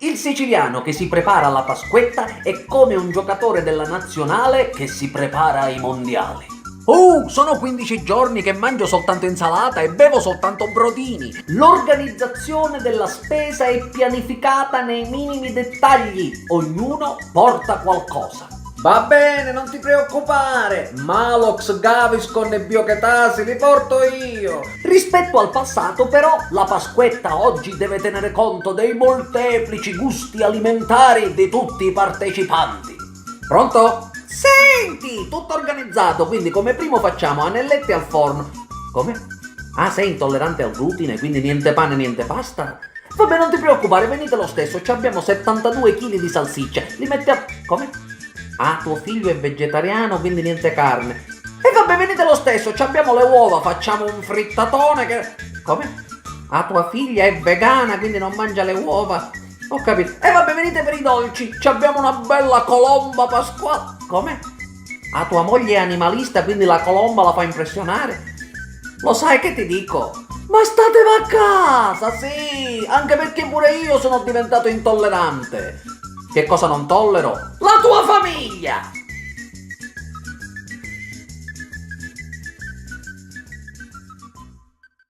Il siciliano che si prepara alla Pasquetta è come un giocatore della nazionale che si prepara ai mondiali. Sono 15 giorni che mangio soltanto insalata e bevo soltanto brodini. L'organizzazione della spesa è pianificata nei minimi dettagli. Ognuno porta qualcosa. Va bene, non ti preoccupare. Malox, Gaviscon e Biochetasi li porto io. Rispetto al passato, però, la Pasquetta oggi deve tenere conto dei molteplici gusti alimentari di tutti i partecipanti. Pronto? Senti, tutto organizzato, quindi come primo facciamo anelletti al forno. Come? Ah, sei intollerante al glutine, quindi niente pane, niente pasta? Vabbè, non ti preoccupare, venite lo stesso, ci abbiamo 72 kg di salsicce. Li mettiamo... Come? Ah, tuo figlio è vegetariano, quindi niente carne. E vabbè, venite lo stesso, ci abbiamo le uova, facciamo un frittatone che... Come? Ah, tua figlia è vegana, quindi non mangia le uova. Ho capito. E vabbè, venite per i dolci, ci abbiamo una bella colomba pasquale. Come? Ah, tua moglie è animalista, quindi la colomba la fa impressionare? Lo sai che ti dico? Ma state a casa, sì, anche perché pure io sono diventato intollerante. Che cosa non tollero? La tua famiglia!